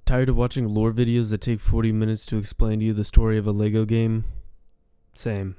Tired of watching lore videos that take 40 minutes to explain to you the story of a Lego game? Same.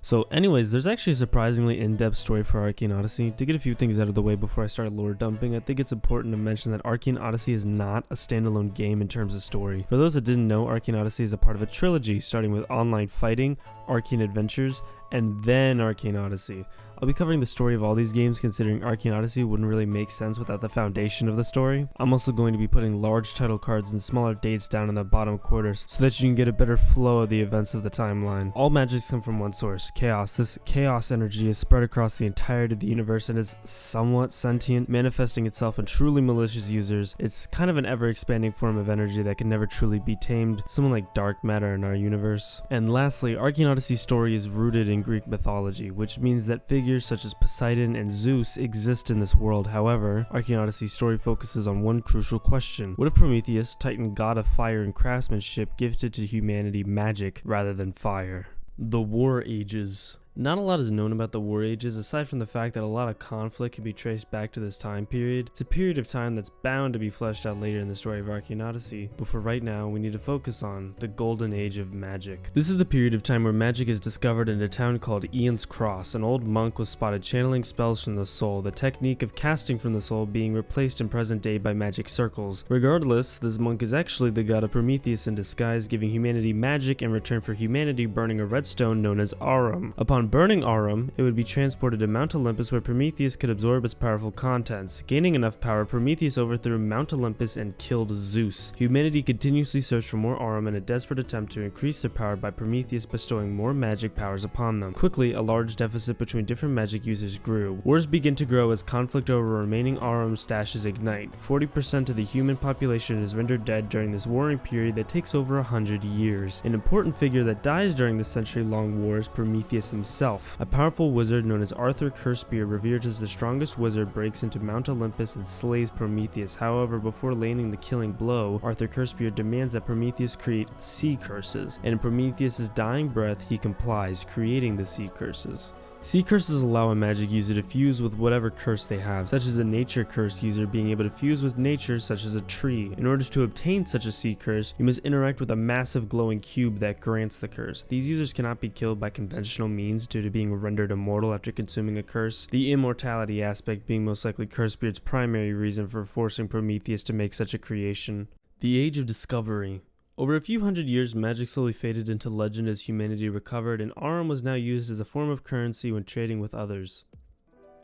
So anyways, there's actually a surprisingly in-depth story for Arcane Odyssey. To get a few things out of the way before I start lore dumping, I think it's important to mention that Arcane Odyssey is not a standalone game in terms of story. For those that didn't know, Arcane Odyssey is a part of a trilogy, starting with online fighting, Arcane Adventures, and then Arcane Odyssey. I'll be covering the story of all these games, considering Arcane Odyssey wouldn't really make sense without the foundation of the story. I'm also going to be putting large title cards and smaller dates down in the bottom quarters so that you can get a better flow of the events of the timeline. All magics come from one source, chaos. This chaos energy is spread across the entirety of the universe and is somewhat sentient, manifesting itself in truly malicious users. It's kind of an ever-expanding form of energy that can never truly be tamed, someone like dark matter in our universe. And lastly, Arcane Odyssey's story is rooted in Greek mythology, which means that figures such as Poseidon and Zeus exist in this world. However, Arcane Odyssey's story focuses on one crucial question. What if Prometheus, Titan god of fire and craftsmanship, gifted to humanity magic rather than fire? The War Ages. Not a lot is known about the War Ages, aside from the fact that a lot of conflict can be traced back to this time period. It's a period of time that's bound to be fleshed out later in the story of Arcane Odyssey, but for right now, we need to focus on the Golden Age of Magic. This is the period of time where magic is discovered in a town called Ian's Cross. An old monk was spotted channeling spells from the soul, the technique of casting from the soul being replaced in present day by magic circles. Regardless, this monk is actually the god of Prometheus in disguise, giving humanity magic in return for humanity burning a red stone known as Aurum. Upon burning Aurum, it would be transported to Mount Olympus, where Prometheus could absorb its powerful contents. Gaining enough power, Prometheus overthrew Mount Olympus and killed Zeus. Humanity continuously searched for more Aurum in a desperate attempt to increase their power by Prometheus bestowing more magic powers upon them. Quickly, a large deficit between different magic users grew. Wars begin to grow as conflict over remaining Aurum stashes ignite. 40% of the human population is rendered dead during this warring period that takes over 100 years. An important figure that dies during the century-long war is Prometheus himself. A powerful wizard known as CURSEBEARD, revered as the strongest wizard, breaks into Mount Olympus and slays Prometheus. However, before landing the killing blow, CURSEBEARD demands that Prometheus create sea curses, and in Prometheus's dying breath, he complies, creating the sea curses. Sea curses allow a magic user to fuse with whatever curse they have, such as a nature curse user being able to fuse with nature such as a tree. In order to obtain such a sea curse, you must interact with a massive glowing cube that grants the curse. These users cannot be killed by conventional means due to being rendered immortal after consuming a curse, the immortality aspect being most likely CURSEBEARD's primary reason for forcing Prometheus to make such a creation. The Age of Discovery. Over a few hundred years, magic slowly faded into legend as humanity recovered, and Aurum was now used as a form of currency when trading with others.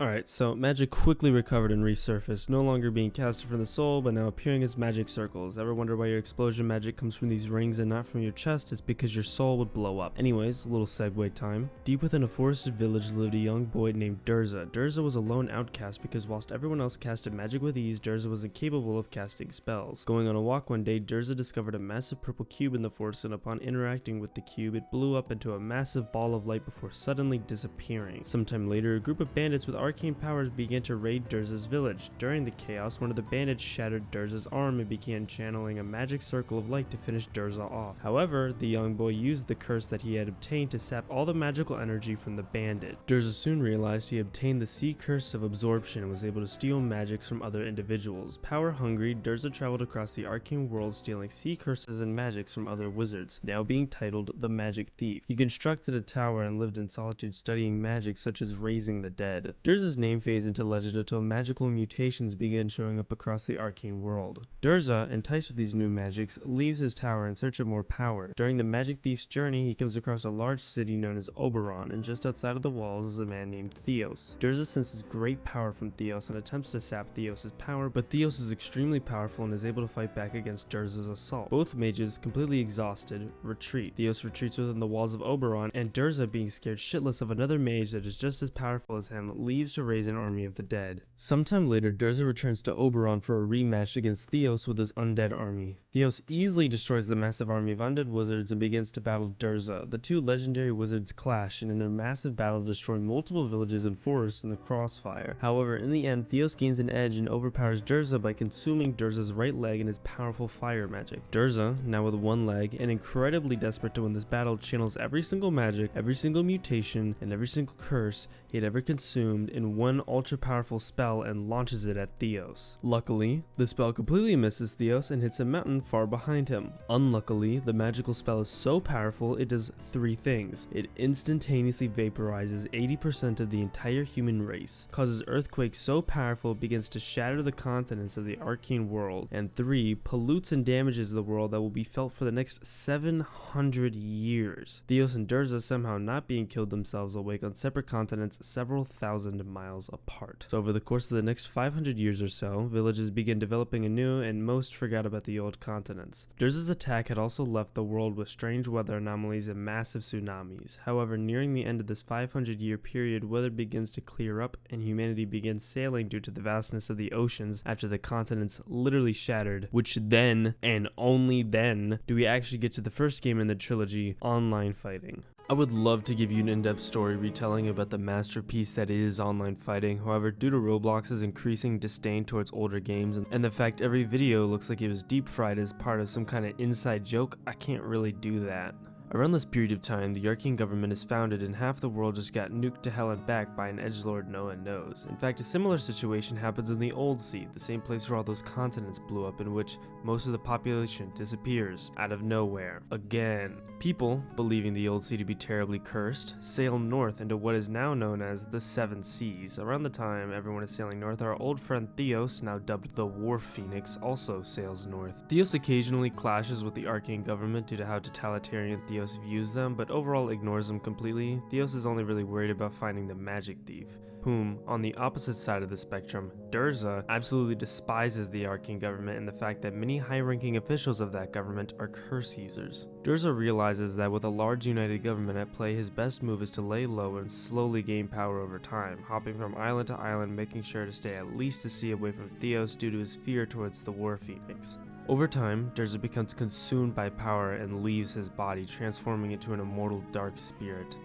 Alright, so magic quickly recovered and resurfaced, no longer being casted from the soul, but now appearing as magic circles. Ever wonder why your explosion magic comes from these rings and not from your chest? It's because your soul would blow up. Anyways, a little segue time. Deep within a forested village lived a young boy named DURZA. DURZA was a lone outcast because whilst everyone else casted magic with ease, DURZA was incapable of casting spells. Going on a walk one day, DURZA discovered a massive purple cube in the forest, and upon interacting with the cube, it blew up into a massive ball of light before suddenly disappearing. Sometime later, a group of bandits with arcane powers began to raid DURZA's village. During the chaos, one of the bandits shattered DURZA's arm and began channeling a magic circle of light to finish DURZA off. However, the young boy used the curse that he had obtained to sap all the magical energy from the bandit. DURZA soon realized he obtained the sea curse of absorption and was able to steal magics from other individuals. Power hungry, DURZA traveled across the arcane world stealing sea curses and magics from other wizards, now being titled the Magic Thief. He constructed a tower and lived in solitude studying magic such as raising the dead. DURZA's name fades into legend until magical mutations begin showing up across the arcane world. DURZA, enticed with these new magics, leaves his tower in search of more power. During the Magic Thief's journey, he comes across a large city known as Oberon, and just outside of the walls is a man named THEOS. DURZA senses great power from THEOS and attempts to sap THEOS' power, but THEOS is extremely powerful and is able to fight back against DURZA's assault. Both mages, completely exhausted, retreat. THEOS retreats within the walls of Oberon, and DURZA, being scared shitless of another mage that is just as powerful as him, leaves to raise an army of the dead. Sometime later, DURZA returns to Oberon for a rematch against THEOS with his undead army. THEOS easily destroys the massive army of undead wizards and begins to battle DURZA. The two legendary wizards clash and in a massive battle destroy multiple villages and forests in the crossfire. However, in the end, THEOS gains an edge and overpowers DURZA by consuming DURZA's right leg and his powerful fire magic. DURZA, now with one leg and incredibly desperate to win this battle, channels every single magic, every single mutation, and every single curse he had ever consumed in one ultra-powerful spell and launches it at THEOS. Luckily, the spell completely misses THEOS and hits a mountain far behind him. Unluckily, the magical spell is so powerful it does 3 things. It instantaneously vaporizes 80% of the entire human race, causes earthquakes so powerful it begins to shatter the continents of the arcane world, and 3, pollutes and damages the world that will be felt for the next 700 years. THEOS and DURZA, somehow not being killed themselves, awake on separate continents several thousand miles apart. So over the course of the next 500 years or so, villages began developing anew and most forgot about the old continents. DURZA's attack had also left the world with strange weather anomalies and massive tsunamis. However, nearing the end of this 500-year period, weather begins to clear up and humanity begins sailing due to the vastness of the oceans after the continents literally shattered, which then, and only then, do we actually get to the first game in the trilogy, online fighting. I would love to give you an in-depth story retelling about the masterpiece that is online fighting. However, due to Roblox's increasing disdain towards older games and the fact every video looks like it was deep fried as part of some kind of inside joke, I can't really do that. Around this period of time, the Arcane government is founded and half the world just got nuked to hell and back by an edgelord no one knows. In fact, a similar situation happens in the Old Sea, the same place where all those continents blew up, in which most of the population disappears out of nowhere. Again. People, believing the Old Sea to be terribly cursed, sail north into what is now known as the Seven Seas. Around the time everyone is sailing north, our old friend THEOS, now dubbed the War Phoenix, also sails north. THEOS occasionally clashes with the Arcane government due to how totalitarian THEOS views them, but overall ignores them completely. THEOS is only really worried about finding the magic thief, whom, on the opposite side of the spectrum, DURZA absolutely despises the Arcane government and the fact that many high-ranking officials of that government are curse users. DURZA realizes that with a large united government at play, his best move is to lay low and slowly gain power over time, hopping from island to island, making sure to stay at least a sea away from THEOS due to his fear towards the War Phoenix. Over time, DURZA becomes consumed by power and leaves his body, transforming into an immortal dark spirit.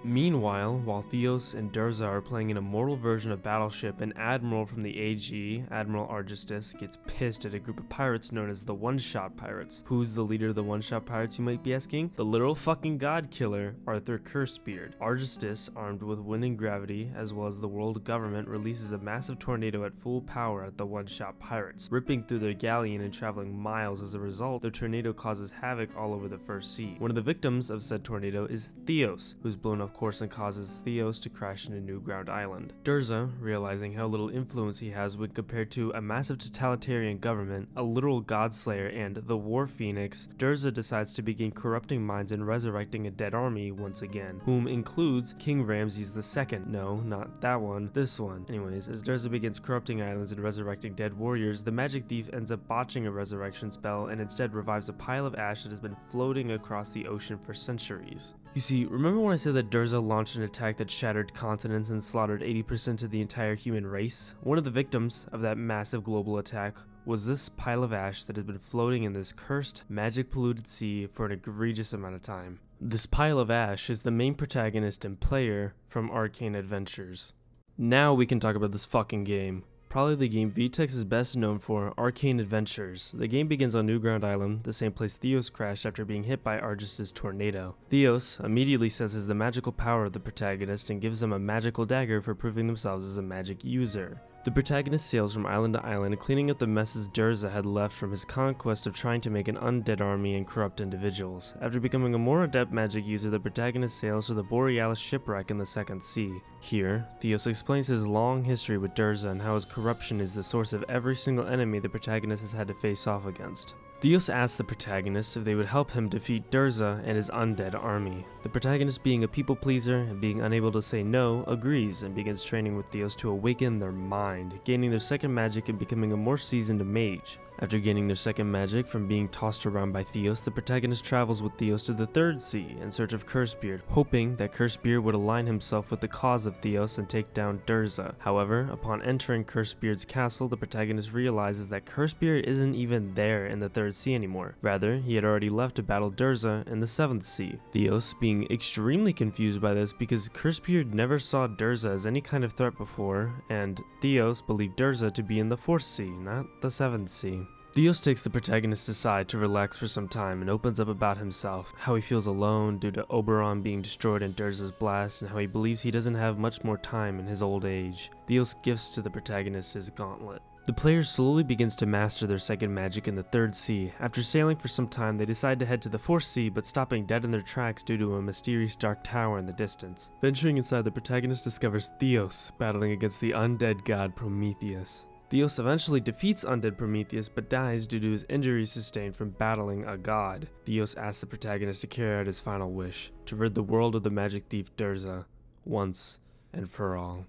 Meanwhile, while THEOS and DURZA are playing an immortal version of Battleship, an admiral from the AG, Admiral Argistus, gets pissed at a group of pirates known as the One-Shot Pirates. Who's the leader of the One-Shot Pirates, you might be asking? The literal fucking god killer, Arthur CURSEBEARD. Argistus, armed with wind and gravity, as well as the world government, releases a massive tornado at full power at the One-Shot Pirates, ripping through their galleon and traveling miles. As a result, the tornado causes havoc all over the First Sea. One of the victims of said tornado is THEOS, who's blown off course and causes THEOS to crash into New Ground Island. DURZA, realizing how little influence he has when compared to a massive totalitarian government, a literal godslayer, and the War Phoenix, DURZA decides to begin corrupting minds and resurrecting a dead army once again, whom includes King Ramses II. No, not that one, this one. Anyways, as DURZA begins corrupting islands and resurrecting dead warriors, the magic thief ends up botching a resurrection spell and instead revives a pile of ash that has been floating across the ocean for centuries. You see, remember when I said that DURZA launched an attack that shattered continents and slaughtered 80% of the entire human race? One of the victims of that massive global attack was this pile of ash that has been floating in this cursed, magic-polluted sea for an egregious amount of time. This pile of ash is the main protagonist and player from Arcane Adventures. Now we can talk about this fucking game. Probably the game Vtex is best known for, Arcane Adventures. The game begins on New Ground Island, the same place THEOS crashed after being hit by Argis's tornado. THEOS immediately senses the magical power of the protagonist and gives them a magical dagger for proving themselves as a magic user. The protagonist sails from island to island, cleaning up the messes DURZA had left from his conquest of trying to make an undead army and corrupt individuals. After becoming a more adept magic user, the protagonist sails to the Borealis Shipwreck in the Second Sea. Here, THEOS explains his long history with DURZA and how his corruption is the source of every single enemy the protagonist has had to face off against. THEOS asks the protagonist if they would help him defeat DURZA and his undead army. The protagonist, being a people pleaser and being unable to say no, agrees and begins training with THEOS to awaken their mind, gaining their second magic and becoming a more seasoned mage. After gaining their second magic from being tossed around by THEOS, the protagonist travels with THEOS to the Third Sea in search of CURSEBEARD, hoping that CURSEBEARD would align himself with the cause of THEOS and take down DURZA. However, upon entering CURSEBEARD's castle, the protagonist realizes that CURSEBEARD isn't even there in the Third Sea anymore. Rather, he had already left to battle DURZA in the Seventh Sea. THEOS being extremely confused by this because CURSEBEARD never saw DURZA as any kind of threat before, and THEOS believed DURZA to be in the Fourth Sea, not the Seventh Sea. Theos takes the protagonist aside to relax for some time and opens up about himself, how he feels alone due to Oberon being destroyed in DURZA's blast, and how he believes he doesn't have much more time in his old age. Theos gifts to the protagonist his gauntlet. The player slowly begins to master their second magic in the third sea. After sailing for some time, they decide to head to the fourth sea, but stopping dead in their tracks due to a mysterious dark tower in the distance. Venturing inside, the protagonist discovers Theos, battling against the undead god Prometheus. Theos eventually defeats undead Prometheus, but dies due to his injuries sustained from battling a god. Theos asks the protagonist to carry out his final wish, to rid the world of the magic thief DURZA, once and for all.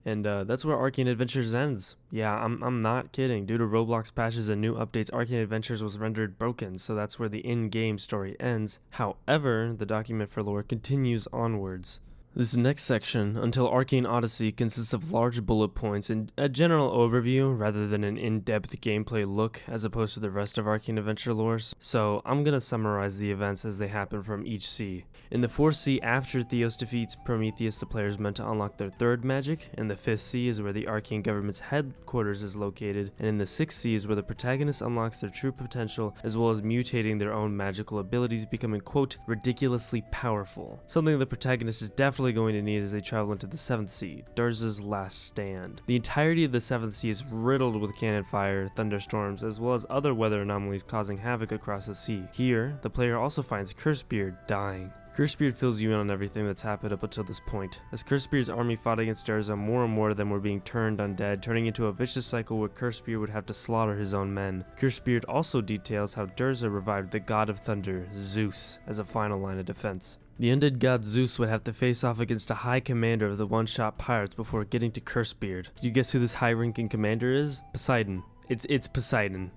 And that's where Arcane Adventures ends. Yeah, I'm not kidding. Due to Roblox patches and new updates, Arcane Adventures was rendered broken, so that's where the in-game story ends. However, the document for lore continues onwards. This next section, until Arcane Odyssey, consists of large bullet points and a general overview rather than an in-depth gameplay look as opposed to the rest of Arcane Adventure lores, so I'm gonna summarize the events as they happen from each sea. In the fourth sea, after Theos defeats Prometheus, the player is meant to unlock their third magic. In the fifth sea is where the Arcane government's headquarters is located, and in the sixth sea is where the protagonist unlocks their true potential as well as mutating their own magical abilities, becoming, quote, ridiculously powerful. Something the protagonist is definitely going to need as they travel into the 7th sea, DURZA's last stand. The entirety of the 7th sea is riddled with cannon fire, thunderstorms, as well as other weather anomalies causing havoc across the sea. Here, the player also finds CURSEBEARD dying. CURSEBEARD fills you in on everything that's happened up until this point. As CURSEBEARD's army fought against DURZA, more and more of them were being turned undead, turning into a vicious cycle where CURSEBEARD would have to slaughter his own men. CURSEBEARD also details how DURZA revived the god of thunder, Zeus, as a final line of defense. The undead god Zeus would have to face off against a high commander of the one-shot pirates before getting to CURSEBEARD. Can you guess who this high-ranking commander is? Poseidon. It's Poseidon.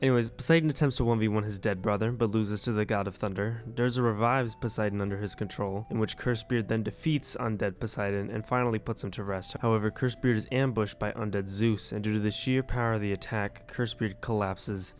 Anyways, Poseidon attempts to 1v1 his dead brother, but loses to the god of thunder. DURZA revives Poseidon under his control, in which CURSEBEARD then defeats undead Poseidon and finally puts him to rest. However, CURSEBEARD is ambushed by undead Zeus, and due to the sheer power of the attack, CURSEBEARD collapses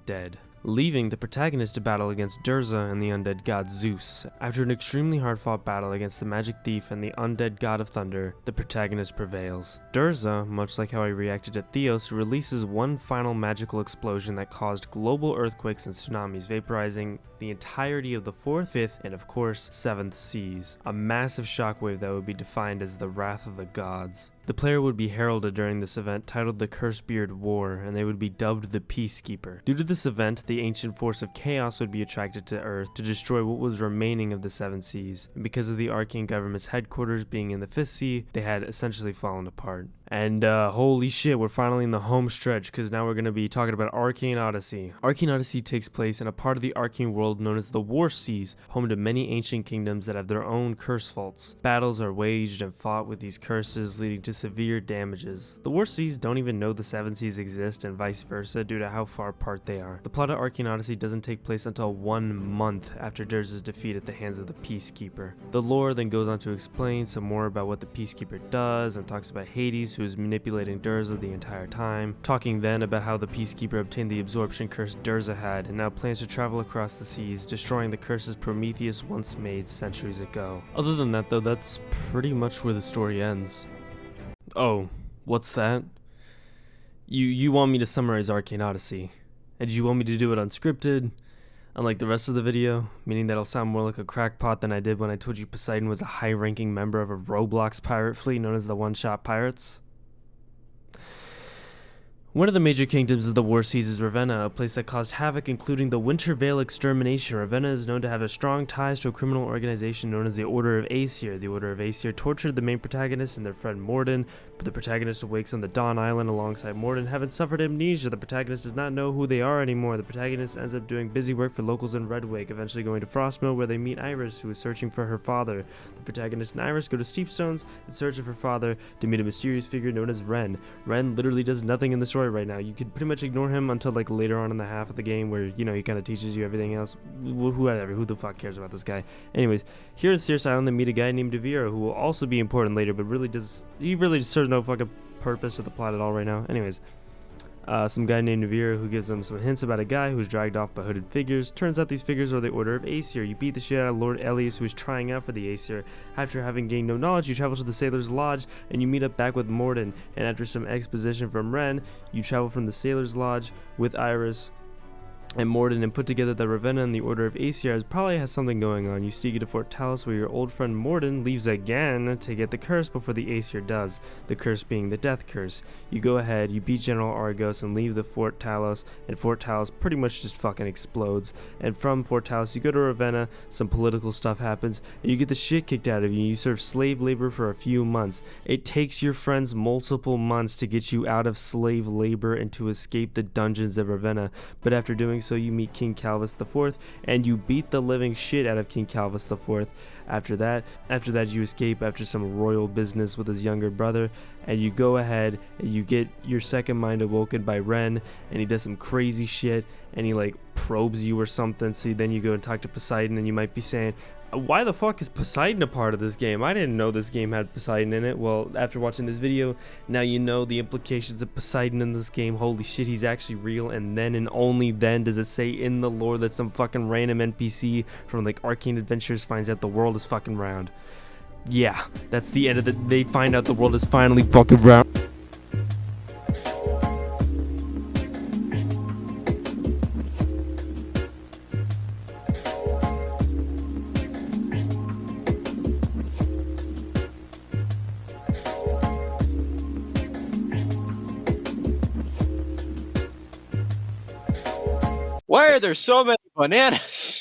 dead, leaving the protagonist to battle against DURZA and the undead god Zeus. After an extremely hard-fought battle against the magic thief and the undead god of thunder, the protagonist prevails. DURZA, much like how he reacted to Theos, releases one final magical explosion that caused global earthquakes and tsunamis, vaporizing the entirety of the 4th, 5th, and of course 7th seas. A massive shockwave that would be defined as the Wrath of the Gods. The player would be heralded during this event, titled the CURSEBEARD War, and they would be dubbed the Peacekeeper. Due to this event, the ancient force of chaos would be attracted to Earth to destroy what was remaining of the 7 seas, and because of the Arcane government's headquarters being in the 5th sea, they had essentially fallen apart. And holy shit, we're finally in the home stretch, because now we're going to be talking about Arcane Odyssey. Arcane Odyssey takes place in a part of the Arcane world known as the War Seas, home to many ancient kingdoms that have their own curse faults. Battles are waged and fought with these curses, leading to severe damages. The War Seas don't even know the 7 seas exist, and vice versa, due to how far apart they are. The plot of Arcane Odyssey doesn't take place until 1 month after DURZA's defeat at the hands of the Peacekeeper. The lore then goes on to explain some more about what the Peacekeeper does, and talks about Hades, who is manipulating DURZA the entire time, talking then about how the Peacekeeper obtained the absorption curse DURZA had, and now plans to travel across the seas, destroying the curses Prometheus once made centuries ago. Other than that though, that's pretty much where the story ends. Oh, what's that? You want me to summarize Arcane Odyssey, and you want me to do it unscripted, unlike the rest of the video, meaning that I'll sound more like a crackpot than I did when I told you Poseidon was a high-ranking member of a Roblox pirate fleet known as the One-Shot Pirates? One of the major kingdoms of the War Seas is Ravenna, a place that caused havoc, including the Winter Veil extermination. Ravenna is known to have strong ties to a criminal organization known as the Order of Aesir. The Order of Aesir tortured the main protagonist and their friend Morden, but the protagonist awakes on the Dawn Island alongside Morden, having suffered amnesia. The protagonist does not know who they are anymore. The protagonist ends up doing busy work for locals in Redwake, eventually going to Frostmill where they meet Iris, who is searching for her father. The protagonist and Iris go to Steepstones in search of her father to meet a mysterious figure known as Ren. Ren literally does nothing in the story right now. You could pretty much ignore him until like later on in the half of the game where, you know, he kind of teaches you everything else. Whatever, who the fuck cares about this guy? Anyways, here at Circe Island they meet a guy named Devira who will also be important later, but really serves no fucking purpose to the plot at all right now. Anyways, some guy named Navira who gives them some hints about a guy who's dragged off by hooded figures. Turns out these figures are the Order of Aesir. You beat the shit out of Lord Elias, who is trying out for the Aesir. After having gained no knowledge, you travel to the Sailor's Lodge and you meet up back with Morden. And after some exposition from Ren, you travel from the Sailor's Lodge with Iris and Morden and put together that Ravenna and the Order of Aesir probably has something going on. You still get to Fort Talos, where your old friend Morden leaves again to get the curse before the Aesir does, the curse being the death curse. You go ahead, you beat General Argos and leave the Fort Talos, and Fort Talos pretty much just fucking explodes. And from Fort Talos you go to Ravenna, some political stuff happens, and you get the shit kicked out of you. You serve slave labor for a few months. It takes your friends multiple months to get you out of slave labor and to escape the dungeons of Ravenna, but after doing so you meet King Calvus IV and you beat the living shit out of King Calvus IV. After that you escape after some royal business with his younger brother, and you go ahead and you get your second mind awoken by Ren, and he does some crazy shit and he like probes you or something. So then you go and talk to Poseidon, and you might be saying, why the fuck is Poseidon a part of this game? I didn't know this game had Poseidon in it. Well, after watching this video, now you know the implications of Poseidon in this game. Holy shit, he's actually real. And then and only then does it say in the lore that some fucking random NPC from like Arcane Adventures finds out the world is fucking round. Yeah, that's the end of it. They find out the world is finally fucking round. Why are there so many bananas?